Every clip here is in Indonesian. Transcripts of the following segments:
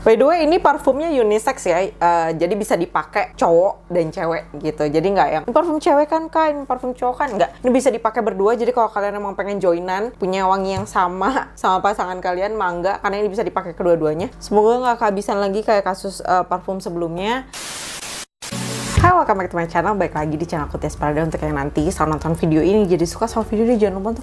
By the way, ini parfumnya unisex ya, jadi bisa dipakai cowok dan cewek gitu. Jadi nggak yang ini parfum cewek kan kak, ini parfum cowok kan, nggak. Ini bisa dipakai berdua. Jadi kalau kalian emang pengen joinan, punya wangi yang sama pasangan kalian, mangga, karena ini bisa dipakai kedua-duanya. Semoga nggak kehabisan lagi kayak kasus parfum sebelumnya. Hai, welcome back to my channel. Baik lagi di channel aku Tias Prada. Untuk yang nanti saat nonton video ini jadi suka sama video ini, jangan lupa untuk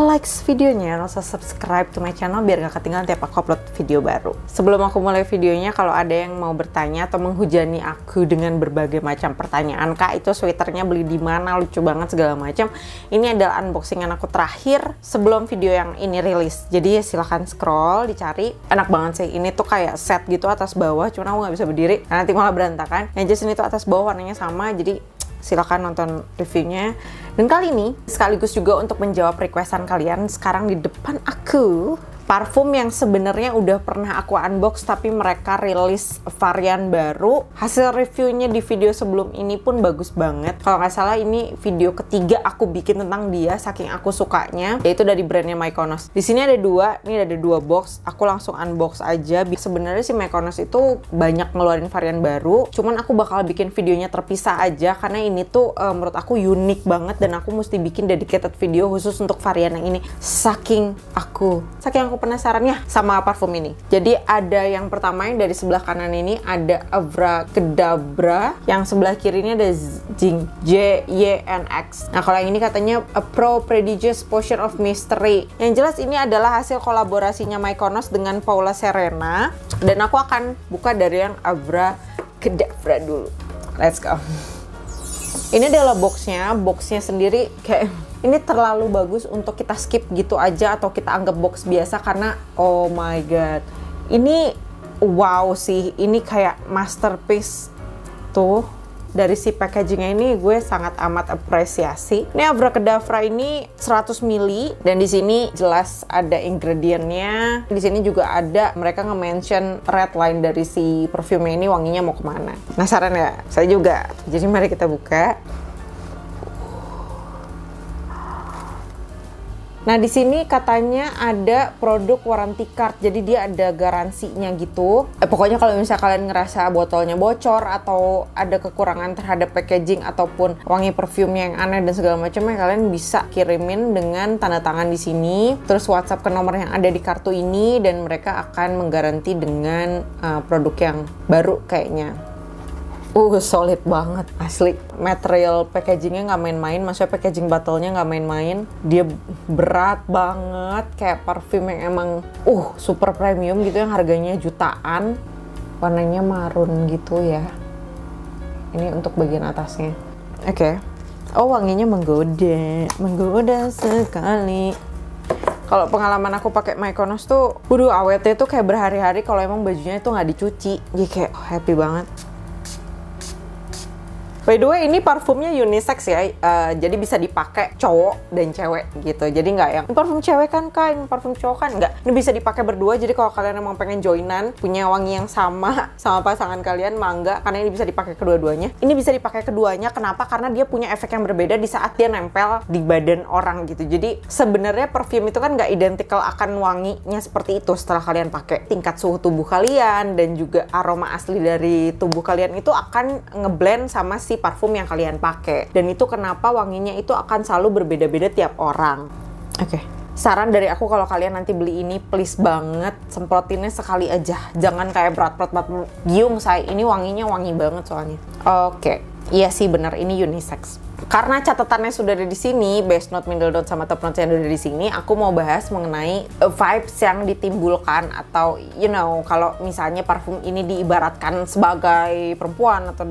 like videonya, dan subscribe to my channel biar gak ketinggalan tiap aku upload video baru. Sebelum aku mulai videonya, kalau ada yang mau bertanya atau menghujani aku dengan berbagai macam pertanyaan, kak itu sweaternya beli di mana, lucu banget segala macam, ini adalah unboxingan aku terakhir sebelum video yang ini rilis. Jadi silahkan scroll, dicari. Enak banget sih, ini tuh kayak set gitu atas bawah, cuman aku nggak bisa berdiri karena nanti malah berantakan. Yang jelas ini tuh atas bawah warnanya sama, jadi silakan nonton reviewnya. Dan kali ini sekaligus juga untuk menjawab requestan kalian, sekarang di depan aku parfum yang sebenarnya udah pernah aku unbox tapi mereka rilis varian baru. Hasil reviewnya di video sebelum ini pun bagus banget. Kalau nggak salah ini video ketiga aku bikin tentang dia, saking aku sukanya, yaitu dari brandnya Mykonos. Di sini ada dua, ini ada dua box. Aku langsung unbox aja. Sebenarnya si Mykonos itu banyak ngeluarin varian baru, cuman aku bakal bikin videonya terpisah aja karena ini tuh menurut aku unik banget dan aku mesti bikin dedicated video khusus untuk varian yang ini. Saking aku penasaran ya sama parfum ini. Jadi ada yang pertama yang dari sebelah kanan ini ada Abracadabra, yang sebelah kiri ini ada JYNX. Nah kalau yang ini katanya A Pro Prodigious Potion of Mystery. Yang jelas ini adalah hasil kolaborasinya Mykonos dengan Paula Serena, dan aku akan buka dari yang Abracadabra dulu. Let's go. Ini adalah boxnya sendiri kayak ini terlalu bagus untuk kita skip gitu aja atau kita anggap box biasa karena oh my god, ini wow sih, ini kayak masterpiece tuh. Dari si packagingnya ini gue sangat amat apresiasi. Ini Abracadabra ini 100 ml dan di sini jelas ada ingredientnya. Di sini juga ada mereka nge-mention red line dari si perfume ini wanginya mau kemana. Penasaran ya? Saya juga. Jadi mari kita buka. Nah di sini katanya ada produk warranty card, jadi dia ada garansinya gitu. Pokoknya kalau misalnya kalian ngerasa botolnya bocor atau ada kekurangan terhadap packaging ataupun wangi perfumnya yang aneh dan segala macamnya, kalian bisa kirimin dengan tanda tangan di sini, terus WhatsApp ke nomor yang ada di kartu ini, dan mereka akan menggaranti dengan produk yang baru kayaknya. Solid banget asli. Material packagingnya nggak main-main, maksudnya packaging botolnya nggak main-main. Dia berat banget, kayak parfum yang emang super premium gitu, yang harganya jutaan. Warnanya marun gitu ya. Ini untuk bagian atasnya. Oke. Wanginya menggoda sekali. Kalau pengalaman aku pakai Mykonos tuh, awetnya tuh kayak berhari-hari kalau emang bajunya itu nggak dicuci. Jadi kayak happy banget. By the way, ini parfumnya unisex ya, jadi bisa dipakai cowok dan cewek gitu. Jadi nggak yang ini parfum cewek kan kak, ini parfum cowok kan, nggak. Ini bisa dipakai berdua. Jadi kalau kalian emang pengen joinan, punya wangi yang sama pasangan kalian, mangga, karena ini bisa dipakai kedua-duanya. Ini bisa dipakai keduanya. Kenapa? Karena dia punya efek yang berbeda di saat dia nempel di badan orang gitu. Jadi sebenarnya parfum itu kan nggak identikal akan wanginya seperti itu setelah kalian pakai. Tingkat suhu tubuh kalian dan juga aroma asli dari tubuh kalian itu akan ngeblend sama si parfum yang kalian pakai, dan itu kenapa wanginya itu akan selalu berbeda-beda tiap orang. Oke. Saran dari aku kalau kalian nanti beli ini, please banget semprotinnya sekali aja, jangan kayak berat-berat giung saya. Ini wanginya wangi banget soalnya. Oke. Iya sih benar, ini unisex. Karena catatannya sudah ada di sini, base note, middle note, sama top note yang ada di sini, aku mau bahas mengenai vibes yang ditimbulkan, atau kalau misalnya parfum ini diibaratkan sebagai perempuan atau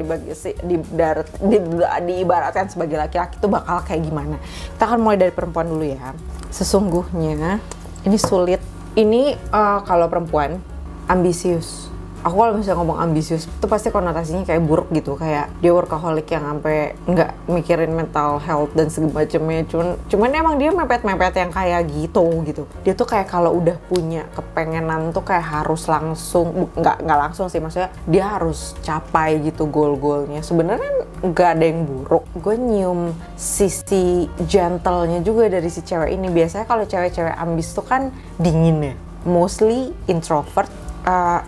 diibaratkan sebagai laki-laki, itu bakal kayak gimana. Kita akan mulai dari perempuan dulu ya. Sesungguhnya ini sulit. Ini kalau perempuan ambisius. Aku kalau misalnya ngomong ambisius itu pasti konotasinya kayak buruk gitu, kayak dia workaholic yang sampai nggak mikirin mental health dan segala macamnya. Cuman emang dia mepet-mepet yang kayak gitu. Dia tuh kayak kalau udah punya kepengenan tuh kayak harus langsung, nggak langsung sih, maksudnya dia harus capai gitu goal-goalnya. Sebenarnya nggak ada yang buruk. Gue nyium sisi gentle-nya juga dari si cewek ini. Biasanya kalau cewek-cewek ambis tuh kan dingin ya, mostly introvert.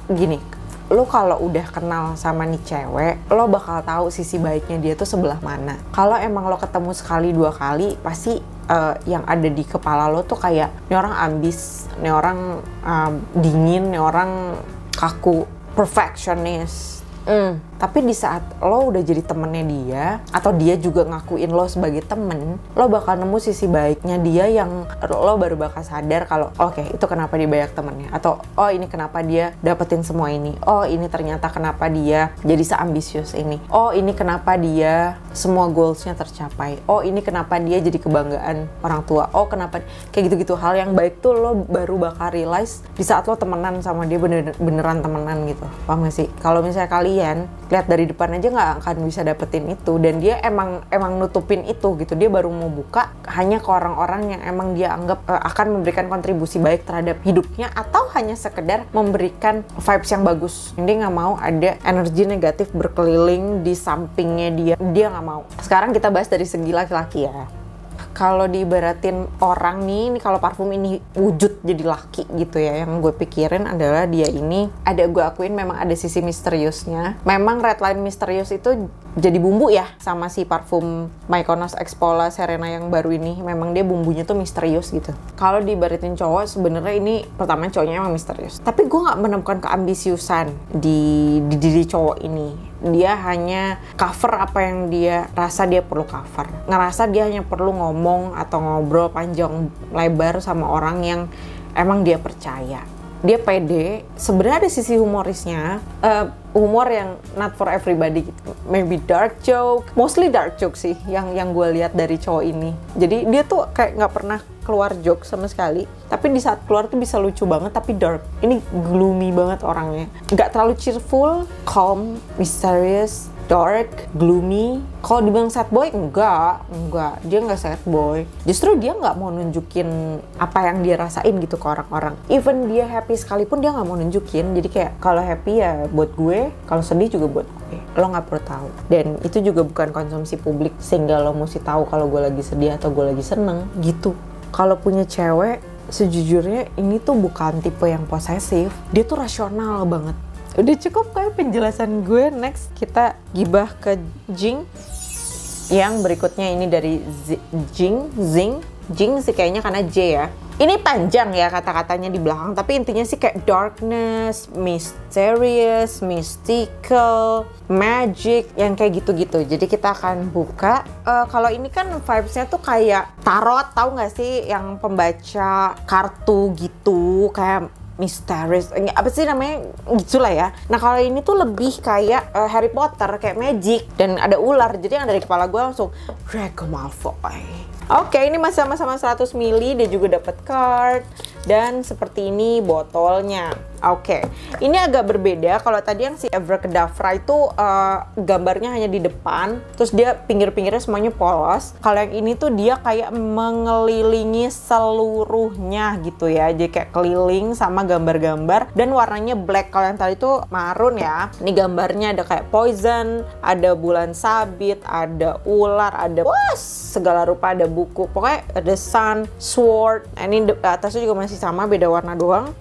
Gini, lo kalau udah kenal sama nih cewek, lo bakal tahu sisi baiknya dia tuh sebelah mana. Kalau emang lo ketemu sekali dua kali, pasti yang ada di kepala lo tuh kayak ini orang ambis, ini orang dingin, ini orang kaku, perfectionist. Tapi di saat lo udah jadi temennya dia, atau dia juga ngakuin lo sebagai temen, lo bakal nemu sisi baiknya dia yang lo baru bakal sadar kalau oke, itu kenapa dia banyak temennya, atau oh ini kenapa dia dapetin semua ini, oh ini ternyata kenapa dia jadi seambisius ini, oh ini kenapa dia semua goalsnya tercapai, oh ini kenapa dia jadi kebanggaan orang tua, oh kenapa kayak gitu-gitu. Hal yang baik tuh lo baru bakal realize di saat lo temenan sama dia, beneran temenan gitu. Paham gak sih? Kalau misalnya kalian lihat dari depan aja nggak akan bisa dapetin itu, dan dia emang nutupin itu gitu. Dia baru mau buka hanya ke orang-orang yang emang dia anggap akan memberikan kontribusi baik terhadap hidupnya, atau hanya sekedar memberikan vibes yang bagus. Dia nggak mau ada energi negatif berkeliling di sampingnya dia nggak mau. Sekarang kita bahas dari segi laki-laki ya. Kalau diibaratin orang nih kalau parfum ini wujud jadi laki gitu ya, yang gue pikirin adalah dia ini gue akuin memang ada sisi misteriusnya. Memang red line misterius itu jadi bumbu ya sama si parfum Mykonos X Pola Serena yang baru ini. Memang dia bumbunya tuh misterius gitu. Kalau diibaratin cowok, sebenarnya ini pertama cowoknya emang misterius, tapi gue nggak menemukan keambisiusan di diri cowok ini. Dia hanya cover apa yang dia rasa dia perlu cover. Ngerasa dia hanya perlu ngomong atau ngobrol panjang lebar sama orang yang emang dia percaya. Dia pede. Sebenarnya ada sisi humorisnya. Humor yang not for everybody gitu. Maybe dark joke. Mostly dark joke sih yang gue lihat dari cowok ini. Jadi dia tuh kayak nggak pernah keluar joke sama sekali. Tapi di saat keluar tuh bisa lucu banget tapi dark. Ini gloomy banget orangnya. Nggak terlalu cheerful, calm, mysterious, dark, gloomy. Kalau dibilang sad boy, enggak, dia nggak sad boy. Justru dia nggak mau nunjukin apa yang dia rasain gitu ke orang-orang. Even dia happy sekalipun dia nggak mau nunjukin. Jadi kayak kalau happy ya buat gue, kalau sedih juga buat gue. Lo nggak perlu tahu. Dan itu juga bukan konsumsi publik sehingga lo mesti tahu kalau gue lagi sedih atau gue lagi seneng gitu. Kalau punya cewek, sejujurnya ini tuh bukan tipe yang posesif. Dia tuh rasional banget. Udah cukup kayak penjelasan gue. Next kita gibah ke Jing. Yang berikutnya ini dari Jing sih kayaknya karena J ya. Ini panjang ya kata-katanya di belakang, tapi intinya sih kayak darkness, mysterious, mystical, magic, yang kayak gitu-gitu. Jadi kita akan buka. Kalau ini kan vibes-nya tuh kayak tarot, tahu nggak sih? Yang pembaca kartu gitu, kayak misterius, apa sih namanya gitu lah ya. Nah kalau ini tuh lebih kayak Harry Potter, kayak magic, dan ada ular. Jadi yang dari kepala gue langsung Draco Malfoy. Oke, ini masih sama-sama 100 ml. Dia juga dapat card. Dan seperti ini botolnya. Oke, ini agak berbeda. Kalau tadi yang si Abracadabra itu gambarnya hanya di depan, terus dia pinggir-pinggirnya semuanya polos. Kalau yang ini tuh dia kayak mengelilingi seluruhnya gitu ya. Jadi kayak keliling sama gambar-gambar dan warnanya black. Kalau yang tadi tuh maroon ya. Ini gambarnya ada kayak poison, ada bulan sabit, ada ular, ada segala rupa, ada buku. Pokoknya ada sun, sword. Nah, ini atasnya juga masih sama, beda warna doang.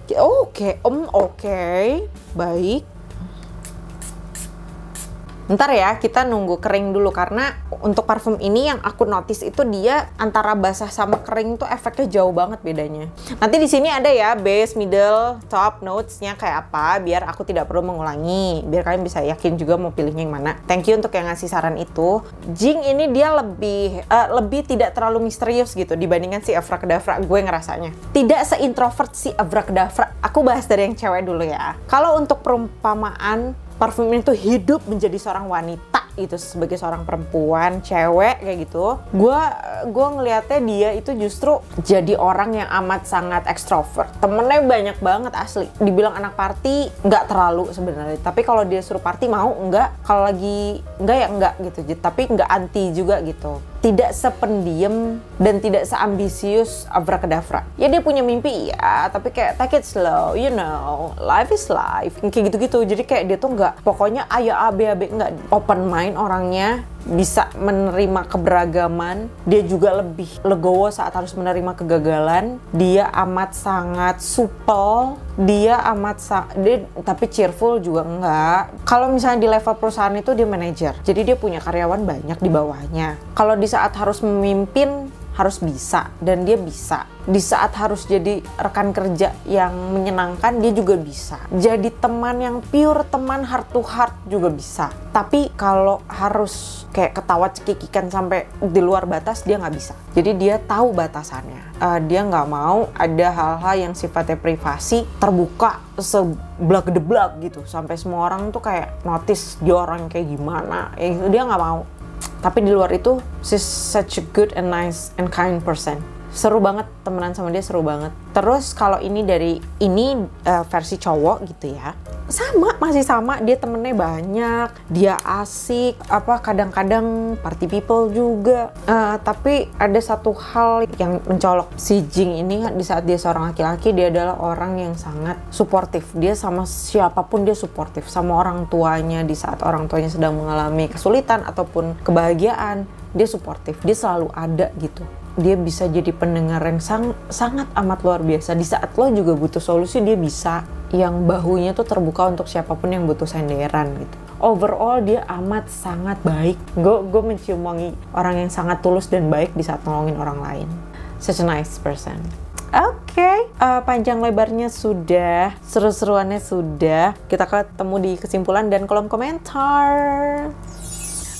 Oke, baik. Ntar ya, kita nunggu kering dulu karena untuk parfum ini yang aku notice itu dia antara basah sama kering tuh efeknya jauh banget bedanya. Nanti di sini ada ya base, middle, top notes-nya kayak apa biar aku tidak perlu mengulangi, biar kalian bisa yakin juga mau pilihnya yang mana. Thank you untuk yang ngasih saran itu. Jing ini dia lebih tidak terlalu misterius gitu dibandingkan si Abracadabra, gue ngerasanya. Tidak seintrovert si Abracadabra. Aku bahas dari yang cewek dulu ya. Kalau untuk perumpamaan parfum ini tuh hidup menjadi seorang wanita itu sebagai seorang perempuan, cewek kayak gitu. Gue ngelihatnya dia itu justru jadi orang yang amat sangat ekstrovert. Temennya banyak banget asli. Dibilang anak party nggak terlalu sebenarnya. Tapi kalau dia suruh party mau nggak. Kalau lagi nggak ya nggak gitu. Tapi nggak anti juga gitu. Tidak sependiam dan tidak seambisius Abracadabra. Ya dia punya mimpi ya, tapi kayak take it slow, you know, life is life. Kayak gitu-gitu. Jadi kayak dia tuh nggak, pokoknya ayo A B A B, nggak, open mind orangnya. bisa menerima keberagaman, dia juga lebih legowo saat harus menerima kegagalan, dia amat sangat supel, dia tapi cheerful juga enggak. Kalau misalnya di level perusahaan itu dia manajer, jadi dia punya karyawan banyak di bawahnya. Kalau di saat harus memimpin harus bisa, dan dia bisa. Di saat harus jadi rekan kerja yang menyenangkan, dia juga bisa. Jadi teman yang pure teman heart to heart juga bisa. Tapi kalau harus kayak ketawa cekikikan sampai di luar batas, dia nggak bisa. Jadi dia tahu batasannya. Dia nggak mau ada hal-hal yang sifatnya privasi terbuka seblak-deblak gitu, sampai semua orang tuh kayak notice dia orang kayak gimana. Dia nggak mau. Tapi di luar itu, she's such a good and nice and kind person. Seru banget, temenan sama dia seru banget. Terus kalau ini versi cowok gitu ya. Masih sama, dia temennya banyak, dia asik, kadang-kadang party people juga. Tapi ada satu hal yang mencolok si Jing ini, di saat dia seorang laki-laki, dia adalah orang yang sangat suportif. Dia sama siapapun dia suportif, sama orang tuanya di saat orang tuanya sedang mengalami kesulitan ataupun kebahagiaan, dia suportif, dia selalu ada gitu. Dia bisa jadi pendengar yang sangat amat luar biasa. Di saat lo juga butuh solusi, dia bisa. Yang bahunya tuh terbuka untuk siapapun yang butuh senderan gitu. Overall dia amat sangat baik. Gue mencium wangi orang yang sangat tulus dan baik di saat nolongin orang lain. Such a nice person. Oke, panjang lebarnya sudah, seru-seruannya sudah. Kita ketemu di kesimpulan dan kolom komentar.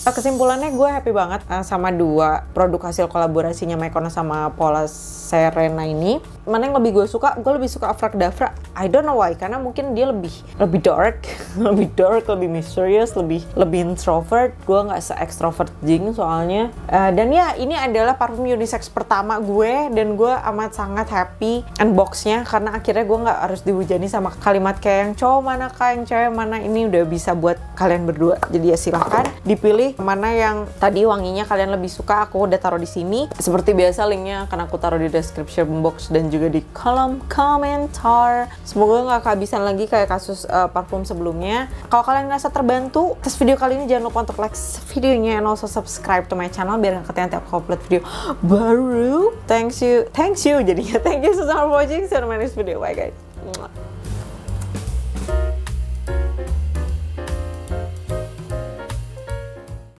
Kesimpulannya gue happy banget sama dua produk hasil kolaborasinya Mekono sama Paula Serena ini. Mana yang lebih gue suka? Gue lebih suka Aphra. I don't know why, karena mungkin dia lebih dark, lebih mysterious, lebih introvert. Gue nggak se-extrovert Jing soalnya. Dan ya, ini adalah parfum unisex pertama gue, dan gue amat sangat happy unbox-nya, karena akhirnya gue nggak harus dihujani sama kalimat kayak yang cowok mana kah, yang cewek mana. Ini udah bisa buat kalian berdua. Jadi ya silahkan dipilih mana yang tadi wanginya kalian lebih suka. Aku udah taruh di sini. Seperti biasa linknya akan aku taruh di description box dan juga di kolom komentar. Semoga nggak kehabisan lagi kayak kasus parfum sebelumnya. Kalau kalian ngerasa terbantu atas video kali ini, jangan lupa untuk like videonya and also subscribe to my channel biar nggak ketinggalan tiap upload video baru. Thank you jadinya. Thank you so much for watching. See you on my next video. Bye guys.